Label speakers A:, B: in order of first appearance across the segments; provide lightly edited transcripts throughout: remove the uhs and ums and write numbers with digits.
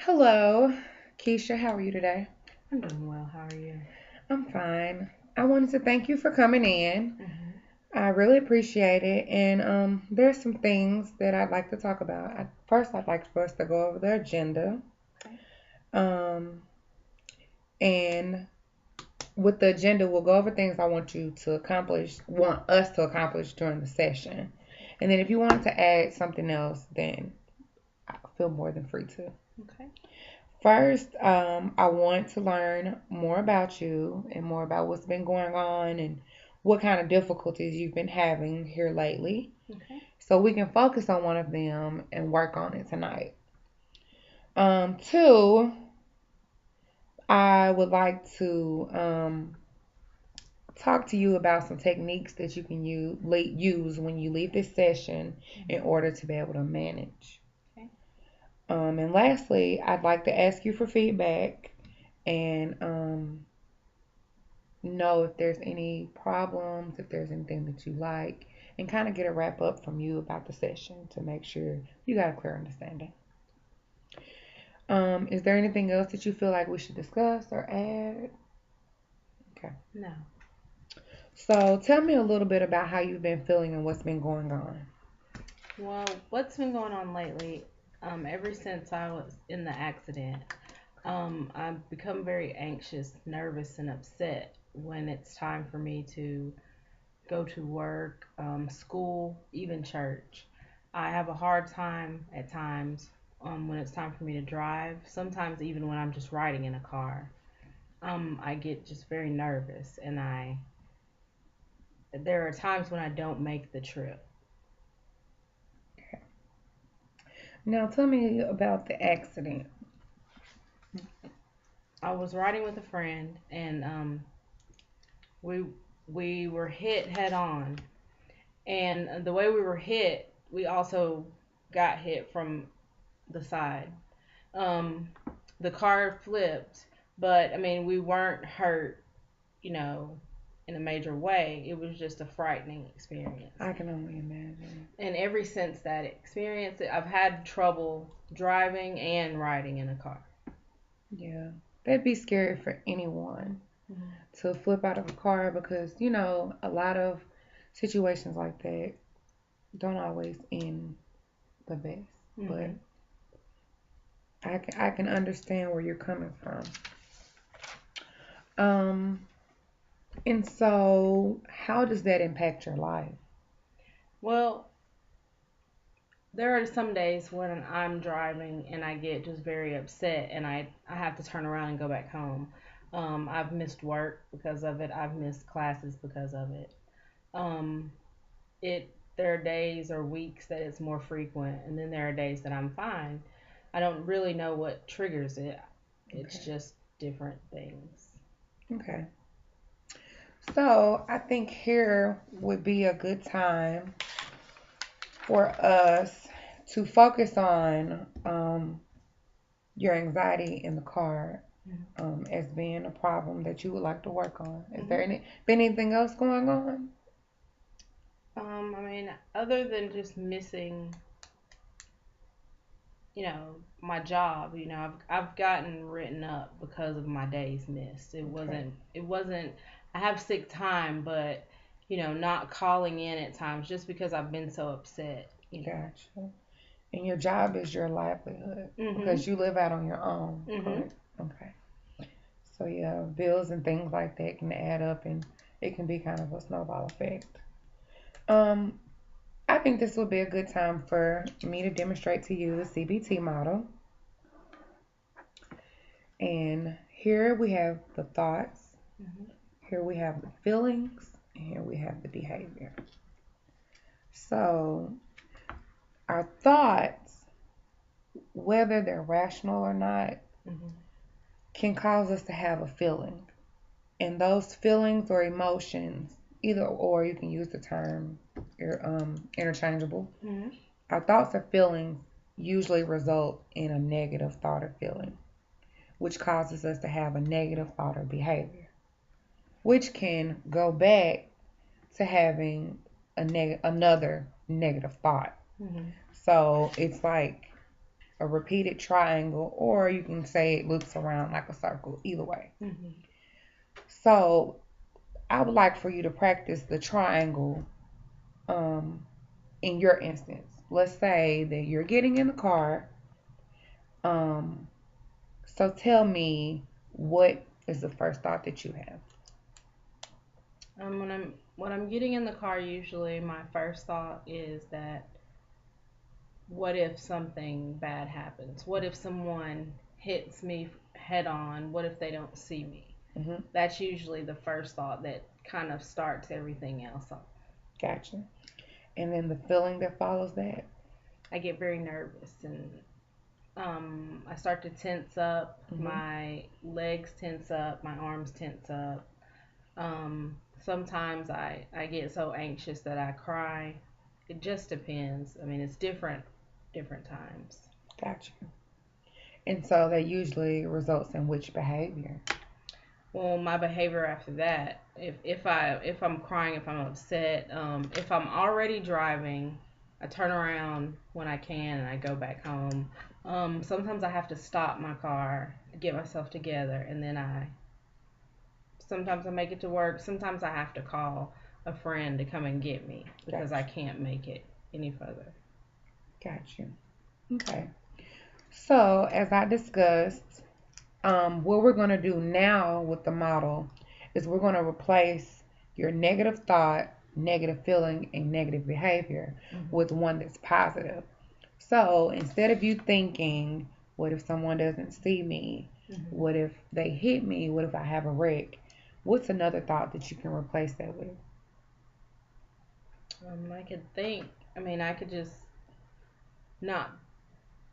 A: Hello, Keisha. How are you today?
B: I'm doing well. How are you?
A: I'm fine. I wanted to thank you for coming in.
B: Hmm.
A: I really appreciate it. And there's some things that I'd like to talk about. First, I'd like for us to go over the agenda.
B: Okay.
A: Um, and with the agenda, we'll go over things I want you to accomplish, want us to accomplish during the session. And then if you want to add something else, then I feel more than free to.
B: Okay.
A: First, I want to learn more about you and more about what's been going on and what kind of difficulties you've been having here lately.
B: Okay.
A: So we can focus on one of them and work on it tonight. Two, I would like to talk to you about some techniques that you can use when you leave this session in
B: Hmm.
A: order to be able to manage.
B: Okay.
A: And lastly, I'd like to ask you for feedback and know if there's any problems, if there's anything that you like, and kind of get a wrap up from you about the session to make sure you got a clear understanding. Is there anything else that you feel like we should discuss or add? Okay.
B: No.
A: So tell me a little bit about how you've been feeling and what's been going on.
B: Well, what's been going on lately? Ever since I was in the accident, I've become very anxious, nervous, and upset when it's time for me to go to work, school, even church. I have a hard time at times when it's time for me to drive. Sometimes even when I'm just riding in a car, I get just very nervous, and I there are times when I don't make the trip.
A: Now tell me about the accident.
B: I was riding with a friend, and we we were hit head on, and the way we were hit, we also got hit from the side. Um, the car flipped, but I mean we weren't hurt, you know, in a major way. It was just a frightening experience.
A: I can only imagine.
B: And ever since that experience, I've had trouble driving and riding in a car.
A: Yeah, that'd be scary for anyone
B: Mhm.
A: to flip out of a car because, a lot of situations like that don't always end the best. But
B: Mhm.
A: I can understand where you're coming from. Um, and so how does that impact your life?
B: Well, there are some days when I'm driving and I get just very upset, and I have to turn around and go back home. I've missed work because of it. I've missed classes because of it. Um, there are days or weeks that it's more frequent, and then there are days that I'm fine. I don't really know what triggers it. It's
A: Okay.
B: just different things.
A: Okay. So I think here would be a good time for us to focus on your anxiety in the car as being a problem that you would like to work on. Is there
B: Mm-hmm.
A: been anything else going on?
B: I mean, other than just missing, my job, I've gotten written up because of my days missed.
A: Okay,
B: It wasn't I have sick time, but not calling in at times just because I've been so upset.
A: gotcha. And your job is your livelihood
B: Mhm.
A: because you live out on your own,
B: Mhm.
A: correct? Okay. So yeah, bills and things like that can add up and it can be kind of a snowball effect. Um, I think this would be a good time for me to demonstrate to you the CBT model. And here we have the thoughts,
B: Mhm.
A: here we have the feelings, and here we have the behavior. So, our thoughts, whether they're rational or not,
B: Mhm.
A: can cause us to have a feeling. And those feelings or emotions, either or you can use the term interchangeable.
B: Mhm.
A: Our thoughts or feelings usually result in a negative thought or feeling, which causes us to have a negative thought or behavior, which can go back to having another negative thought.
B: Mhm.
A: So it's like a repeated triangle, or you can say it loops around like a circle, either way.
B: Mhm.
A: So I would like for you to practice the triangle um, in your instance. Let's say that you're getting in the car. Um, so tell me, what is the first thought that you have?
B: When I'm getting in the car, usually my first thought is that what if something bad happens? What if someone hits me head on? What if they don't see me?
A: Hmm.
B: That's usually the first thought that kind of starts everything else off.
A: Gotcha. And then the feeling that follows that.
B: I get very nervous and I start to tense up.
A: Hmm.
B: My legs tense up. My arms tense up. Sometimes I get so anxious that I cry. It just depends. I mean, it's different times.
A: Gotcha. And so that usually results in which behavior?
B: Well, my behavior after that, if I'm crying, if I'm upset, if I'm already driving, I turn around when I can and I go back home. Sometimes I have to stop my car, get myself together, and then I sometimes I make it to work. Sometimes I have to call a friend to come and get me because I
A: Gotcha.
B: can't make it any further.
A: Gotcha. Okay. So as I discussed, what we're going to do now with the model is we're going to replace your negative thought, negative feeling, and negative behavior
B: Hmm.
A: with one that's positive. So instead of you thinking, what if someone doesn't see me?
B: Hmm.
A: What if they hit me? What if I have a wreck? What's another thought that you can replace that with?
B: I could think. I mean, I could just not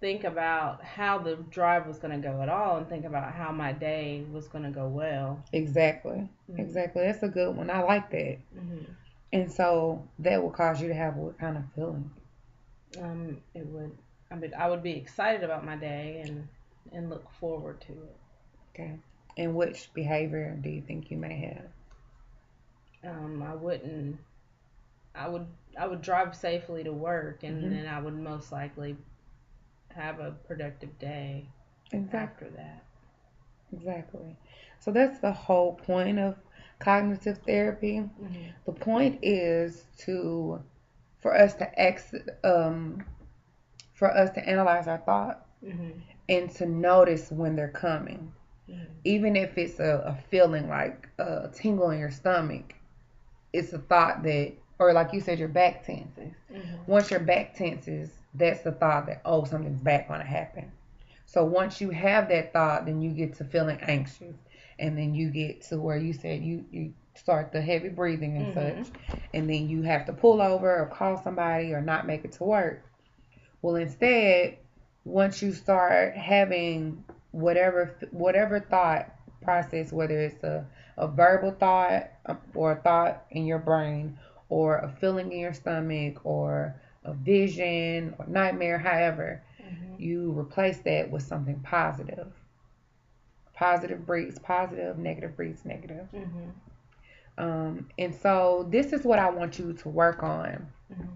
B: think about how the drive was going to go at all and think about how my day was going to go well.
A: Exactly.
B: Hmm.
A: Exactly. That's a good one. I like that.
B: Hmm.
A: And so that will cause you to have what kind of feeling?
B: It would. I would be excited about my day and look forward to it.
A: Okay. And which behavior do you think you may have?
B: I wouldn't. I would. I would drive safely to work, and
A: Hmm.
B: then I would most likely have a productive day
A: Exactly.
B: after that.
A: Exactly. So that's the whole point of cognitive therapy.
B: Hmm.
A: The point is to for us to for us to analyze our thoughts
B: Hmm.
A: and to notice when they're coming.
B: Hmm.
A: Even if it's a feeling like a tingle in your stomach, it's a thought that, or like you said, your back tenses.
B: Hmm.
A: Once your back tenses, that's the thought that, oh, something's bad going to happen. So once you have that thought, then you get to feeling anxious. And then you get to where you said you start the heavy breathing and
B: Hmm.
A: such. And then you have to pull over or call somebody or not make it to work. Well, instead, once you start having whatever thought process, whether it's a verbal thought or a thought in your brain or a feeling in your stomach or a vision or nightmare, however,
B: Hmm.
A: you replace that with something positive. Positive breeds positive, negative breeds negative.
B: Hmm.
A: And so this is what I want you to work on
B: Hmm.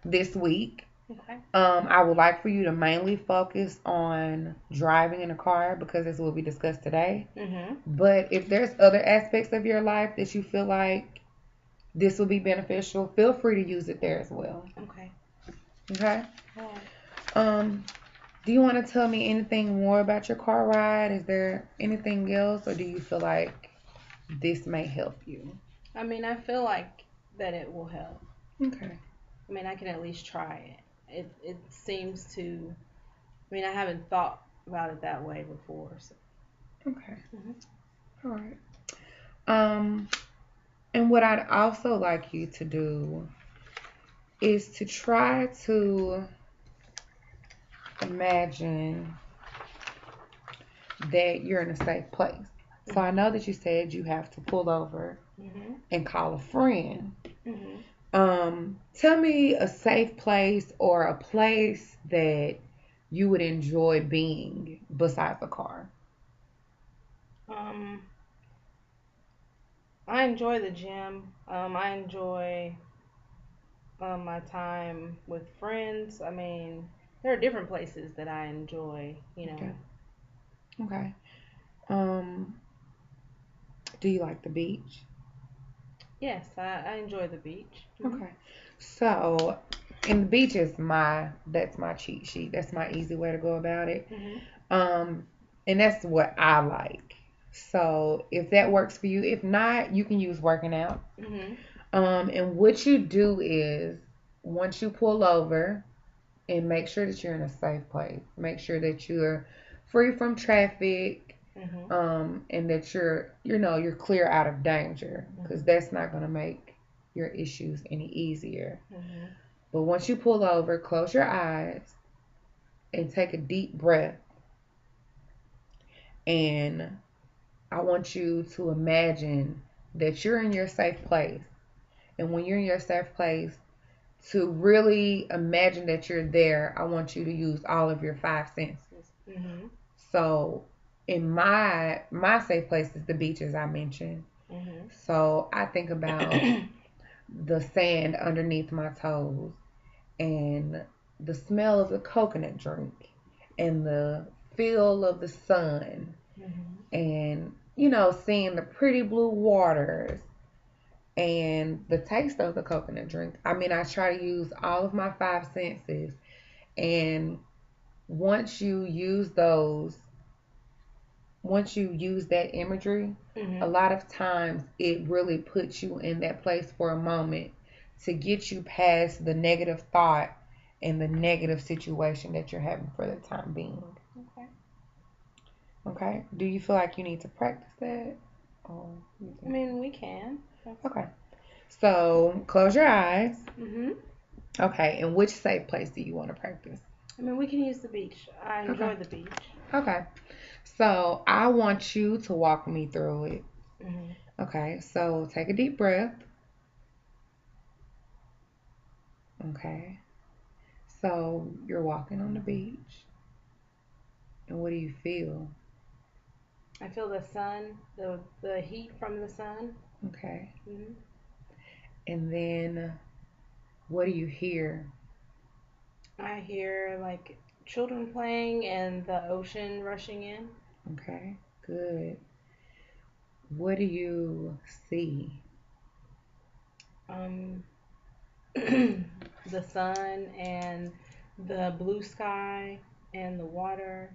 A: this week.
B: Okay.
A: I would like for you to mainly focus on driving in a car because this will be discussed today.
B: Hmm.
A: But if there's other aspects of your life that you feel like this will be beneficial, feel free to use it there as well.
B: Okay.
A: Okay.
B: All right.
A: Um, do you want to tell me anything more about your car ride? Is there anything else, or do you feel like this may help you?
B: I mean, I feel like that it will help.
A: Okay.
B: I mean, I can at least try it. It seems to. I mean, I haven't thought about it that way before. So.
A: Okay.
B: Hmm.
A: All right. Um, and what I'd also like you to do is to try to imagine that you're in a safe place. So I
B: Hmm.
A: know that you said you have to pull over
B: Hmm.
A: and call a friend.
B: Hmm.
A: Tell me a safe place or a place that you would enjoy being besides a car.
B: Um, I enjoy the gym. I enjoy my time with friends. I mean, there are different places that I enjoy, you
A: Okay.
B: know.
A: Okay. Um, do you like the beach?
B: Yes, I enjoy the beach.
A: Okay. So, and the beach is that's my cheat sheet. That's my easy way to go about it.
B: Mhm.
A: Um, and that's what I like. So, if that works for you, if not, you can use working out.
B: Mhm.
A: And what you do is once you pull over and make sure that you're in a safe place, make sure that you're free from traffic,
B: Mhm.
A: and that you're clear out of danger because
B: Mhm.
A: that's not going to make your issues any easier.
B: Mhm.
A: But once you pull over, close your eyes and take a deep breath. And I want you to imagine that you're in your safe place. And when you're in your safe place, to really imagine that you're there, I want you to use all of your five senses.
B: Mhm.
A: So, in my safe place is the beach, as I mentioned.
B: Mhm.
A: So I think about the sand underneath my toes and the smell of the coconut drink and the feel of the sun
B: Mhm.
A: and seeing the pretty blue waters and the taste of the coconut drink. I mean, I try to use all of my five senses, and once you use those, once you use that imagery, a
B: Mhm.
A: lot of times it really puts you in that place for a moment to get you past the negative thought and the negative situation that you're having for the time being.
B: Okay.
A: Okay? Do you feel like you need to practice that? Or you
B: I
A: think?
B: mean, we can. That's.
A: Okay. So close your eyes.
B: Mhm.
A: Okay. And which safe place do you want to practice?
B: I mean, we can use the beach. I
A: Okay.
B: enjoy the beach.
A: Okay. So I want you to walk me through it.
B: Mhm.
A: Okay. So take a deep breath. Okay. So you're walking on the beach. And what do you feel?
B: I feel the sun, the heat from the sun.
A: Okay.
B: Mhm.
A: And then what do you hear?
B: I hear like children playing and the ocean rushing in.
A: Okay. Good. What do you see?
B: Um, the sun and the blue sky and the water,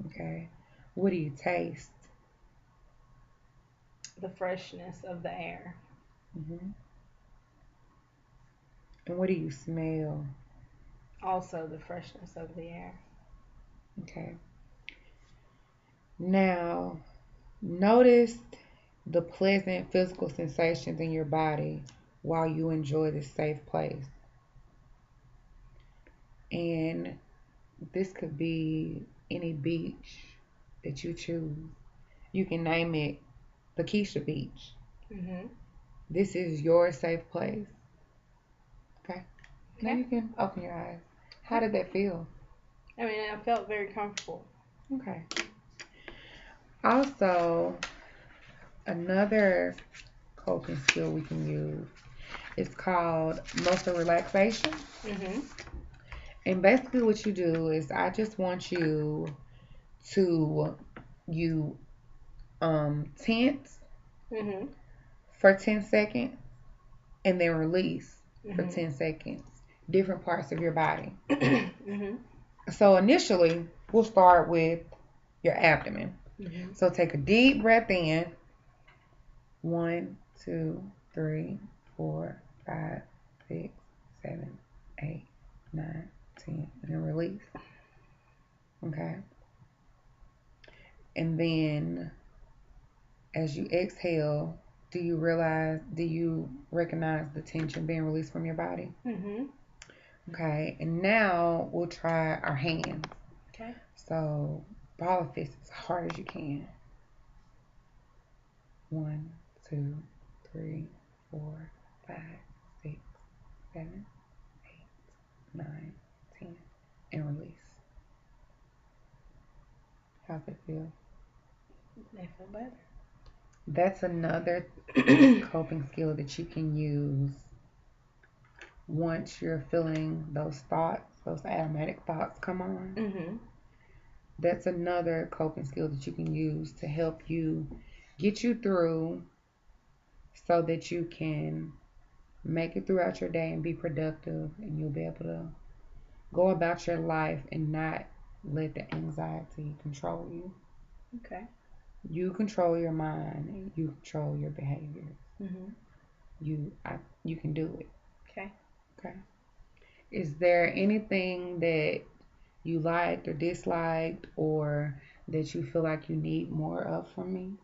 A: Okay. What do you taste?
B: the freshness of the air.
A: Hmm. And what do you smell?
B: Also, the freshness of the air.
A: Okay. Now, notice the pleasant physical sensations in your body while you enjoy this safe place. And this could be any beach that you choose. You can name it the Keisha Beach.
B: Mhm.
A: This is your safe place. Okay. Now
B: Okay.
A: you can open your eyes. How
B: Okay.
A: did that feel?
B: I mean, I felt very comfortable.
A: Okay. Also, another coping skill we can use is called muscle relaxation.
B: Mhm.
A: And basically, what you do is, I just want to you tense
B: Mhm.
A: for 10 seconds and then release for
B: Mhm.
A: 10 seconds, different parts of your body.
B: Mhm.
A: So initially, we'll start with your abdomen.
B: Mhm.
A: So take a deep breath in. One, two, three, four, five, six, seven, eight, nine, 10, and then release. Okay. And then as you exhale, do you recognize the tension being released from your body?
B: Mhm.
A: Okay. And now we'll try our hands.
B: Okay.
A: So ball a fist as hard as you can. One, two, three, four, five, six, seven, eight, nine, 10, and release. How's it feel?
B: They feel better.
A: That's another coping skill that you can use once you're feeling those thoughts. those automatic thoughts come on.
B: Mhm.
A: That's another coping skill that you can use to help you get you through so that you can make it throughout your day and be productive, and you'll be able to go about your life and not let the anxiety control you.
B: Okay.
A: You control your mind and you control your behavior.
B: Mhm.
A: You can do it.
B: Okay.
A: Okay. Is there anything that you liked or disliked, or that you feel like you need more of from me?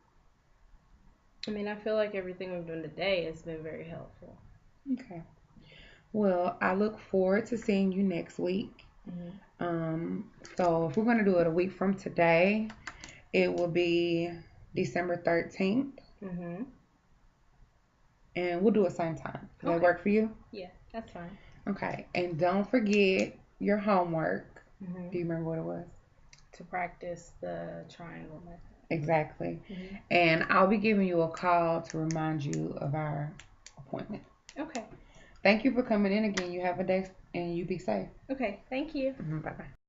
B: I mean, I feel like everything we've done today has been very helpful.
A: Okay. Well, I look forward to seeing you next week.
B: Mhm.
A: Um, so if we're gonna do it a week from today, it will be December 13th,
B: Mhm.
A: and we'll do it same time. Does that
B: Okay.
A: work for you?
B: Yeah, that's fine.
A: Okay. And don't forget your homework. Do
B: Mhm.
A: you remember what it was?
B: To practice the triangle method.
A: Exactly.
B: Mhm.
A: And I'll be giving you a call to remind you of our appointment.
B: Okay.
A: Thank you for coming in again. You have a day and you be safe.
B: Okay. Thank you.
A: Bye bye.